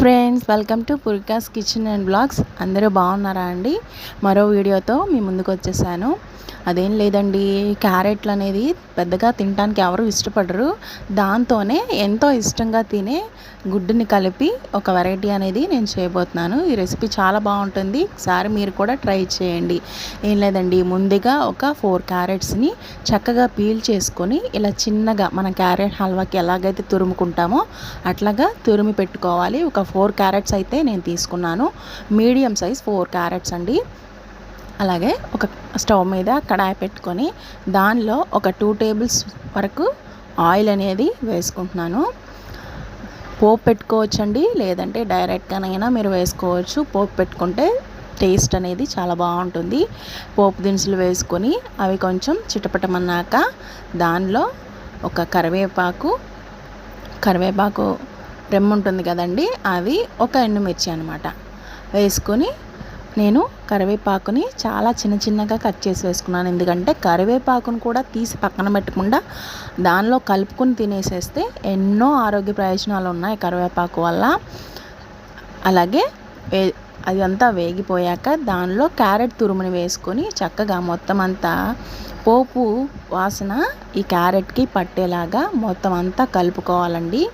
Friends, welcome to Poorvika's kitchen and blogs. అందరూ బాగున్నారా అండి? మరో వీడియోతో మీ ముందుకు వచ్చేసాను. అదేం లేదండి, క్యారెట్లు అనేది పెద్దగా తినడానికి ఎవరు ఇష్టపడరు. దాంతోనే ఎంతో ఇష్టంగా తినే గుడ్డుని కలిపి ఒక వెరైటీ అనేది నేను చేయబోతున్నాను. ఈ రెసిపీ చాలా బాగుంటుంది, ఒకసారి మీరు కూడా ట్రై చేయండి. ఏం లేదండి, ముందుగా ఒక 4 క్యారెట్స్ని చక్కగా పీల్ చేసుకొని ఇలా చిన్నగా మన క్యారెట్ హల్వాకి ఎలాగైతే తురుముకుంటామో అట్లాగా తురిమి పెట్టుకోవాలి. ఒక 4 క్యారెట్స్ అయితే నేను తీసుకున్నాను. మీడియం సైజ్ 4 క్యారెట్స్ అండి. అలాగే ఒక స్టవ్ మీద కడాయి పెట్టుకొని దానిలో ఒక 2 టేబుల్స్ వరకు ఆయిల్ అనేది వేసుకుంటున్నాను. పోపు పెట్టుకోవచ్చండి, లేదంటే డైరెక్ట్గానైనా మీరు వేసుకోవచ్చు. పోపు పెట్టుకుంటే టేస్ట్ అనేది చాలా బాగుంటుంది. పోపు దినుసులు వేసుకొని అవి కొంచెం చిటపటమన్నాక దానిలో ఒక కరివేపాకు రెమ్మ ఉంటుంది కదండి, అది ఒక ఎండుమిర్చి అనమాట వేసుకొని నేను కరివేపాకుని చాలా చిన్నగా కట్ చేసి వేసుకున్నాను. ఎందుకంటే కరివేపాకును కూడా తీసి పక్కన పెట్టకుండా దానిలో కలుపుకొని తినేసేస్తే ఎన్నో ఆరోగ్య ప్రయోజనాలు ఉన్నాయి కరివేపాకు వల్ల. అలాగే అదంతా వేగిపోయాక దానిలో క్యారెట్ తురుముని వేసుకొని చక్కగా మొత్తం అంతా పోపు వాసన ఈ క్యారెట్కి పట్టేలాగా మొత్తం అంతా కలుపుకోవాలండి.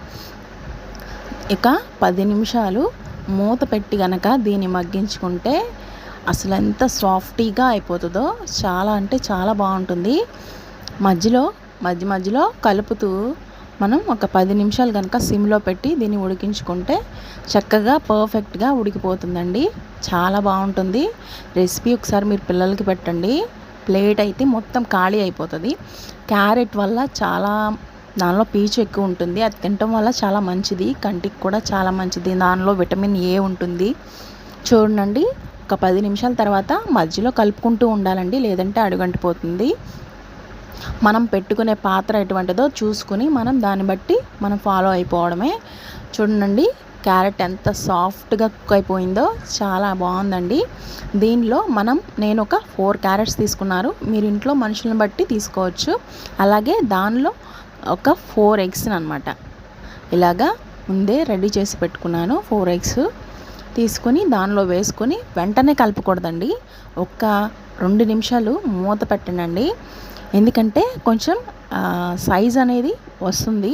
ఇక 10 నిమిషాలు మూత పెట్టి గనక దీన్ని మగ్గించుకుంటే అసలు ఎంత సాఫ్టీగా అయిపోతుందో, చాలా అంటే చాలా బాగుంటుంది. మధ్యలో కలుపుతూ మనం ఒక 10 నిమిషాలు కనుక సిమ్లో పెట్టి దీన్ని ఉడికించుకుంటే చక్కగా పర్ఫెక్ట్గా ఉడికిపోతుందండి. చాలా బాగుంటుంది రెసిపీ. ఒకసారి మీరు పిల్లలకి పెట్టండి, ప్లేట్ అయితే మొత్తం ఖాళీ అయిపోతుంది. క్యారెట్ వల్ల చాలా దానిలో పీచు ఎక్కువ ఉంటుంది, అది తినటం వల్ల చాలా మంచిది, కంటికి కూడా చాలా మంచిది. దానిలో విటమిన్ ఏ ఉంటుంది. చూడండి, ఒక 10 నిమిషాల తర్వాత మధ్యలో కలుపుకుంటూ ఉండాలండి, లేదంటే అడుగంటిపోతుంది. మనం పెట్టుకునే పాత్ర ఎటువంటిదో చూసుకుని మనం దాన్ని బట్టి మనం ఫాలో అయిపోవడమే. చూడండి, క్యారెట్ ఎంత సాఫ్ట్గా కుక్ అయిపోయిందో, చాలా బాగుందండి. దీనిలో నేను ఒక 4 క్యారెట్స్ తీసుకున్నారు, మీరు ఇంట్లో మనుషులను బట్టి తీసుకోవచ్చు. అలాగే దానిలో ఒక 4 ఎగ్స్ని అనమాట ఇలాగా ముందే రెడీ చేసి పెట్టుకున్నాను. 4 ఎగ్స్ తీసుకొని దానిలో వేసుకొని వెంటనే కలపకూడదండి, ఒక 2 నిమిషాలు మూత పెట్టండి. ఎందుకంటే కొంచెం సైజ్ అనేది వస్తుంది.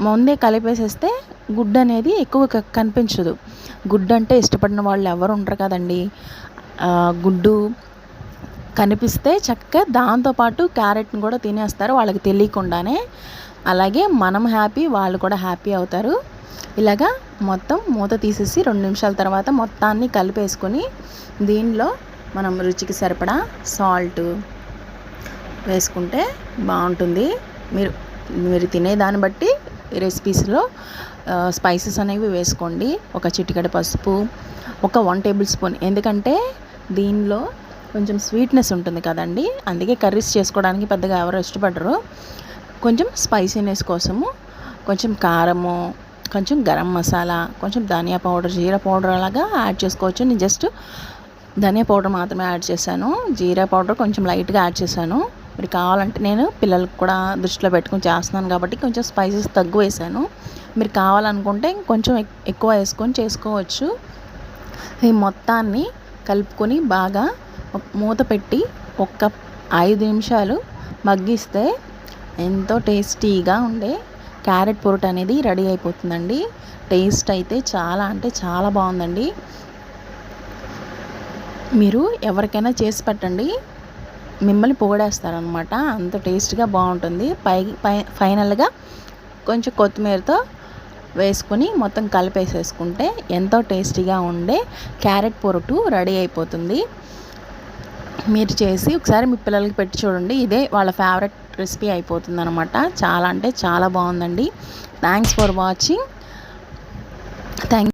ముందే కలిపేసేస్తే గుడ్డు అనేది ఎక్కువ కనిపించదు. గుడ్డు అంటే ఇష్టపడిన వాళ్ళు ఎవరు ఉండరు కదండి. గుడ్డు కనిపిస్తే చక్కగా దాంతోపాటు క్యారెట్ని కూడా తినేస్తారు వాళ్ళకి తెలియకుండానే. అలాగే మనం హ్యాపీ, వాళ్ళు కూడా హ్యాపీ అవుతారు. ఇలాగా మొత్తం మూత తీసేసి 2 నిమిషాల తర్వాత మొత్తాన్ని కలిపేసుకొని దీనిలో మనం రుచికి సరిపడా సాల్ట్ వేసుకుంటే బాగుంటుంది. మీరు తినేదాన్ని బట్టి రెసిపీస్లో స్పైసెస్ అనేవి వేసుకోండి. ఒక చిటికెడు పసుపు, ఒక 1 టేబుల్ స్పూన్, ఎందుకంటే దీనిలో కొంచెం స్వీట్నెస్ ఉంటుంది కదండి, అందుకే కర్రీస్ చేసుకోవడానికి పెద్దగా ఎవరు ఇష్టపడరు. కొంచెం స్పైసీనెస్ కోసము కొంచెం కారము, కొంచెం గరం మసాలా, కొంచెం ధనియా పౌడర్, జీరా పౌడర్ అలాగా యాడ్ చేసుకోవచ్చు. నేను జస్ట్ ధనియా పౌడర్ మాత్రమే యాడ్ చేశాను, జీరా పౌడర్ కొంచెం లైట్గా యాడ్ చేశాను. మీరు కావాలంటే, నేను పిల్లలకు కూడా దృష్టిలో పెట్టుకొని చేస్తున్నాను కాబట్టి కొంచెం స్పైసెస్ తగ్గు వేసాను. మీరు కావాలనుకుంటే కొంచెం ఎక్కువ వేసుకొని చేసుకోవచ్చు. ఈ మొత్తాన్ని కలుపుకొని బాగా మూత పెట్టి ఒక 5 నిమిషాలు మగ్గిస్తే ఎంతో టేస్టీగా ఉండే క్యారెట్ పొరటు అనేది రెడీ అయిపోతుందండి. టేస్ట్ అయితే చాలా అంటే చాలా బాగుందండి. మీరు ఎవరికైనా చేసి పెట్టండి, మిమ్మల్ని పొగడేస్తారనమాట, అంత టేస్ట్గా బాగుంటుంది. ఫైనల్గా కొంచెం కొత్తిమీరతో వేసుకొని మొత్తం కలిపేసేసుకుంటే ఎంతో టేస్టీగా ఉండే క్యారెట్ పొరటు రెడీ అయిపోతుంది. మీరు చేసి ఒకసారి మీ పిల్లలకి పెట్టి చూడండి, ఇదే వాళ్ళ ఫేవరెట్ రెసిపీ అయిపోతుంది అనమాట. చాలా అంటే చాలా బాగుందండి. Thanks for watching. థ్యాంక్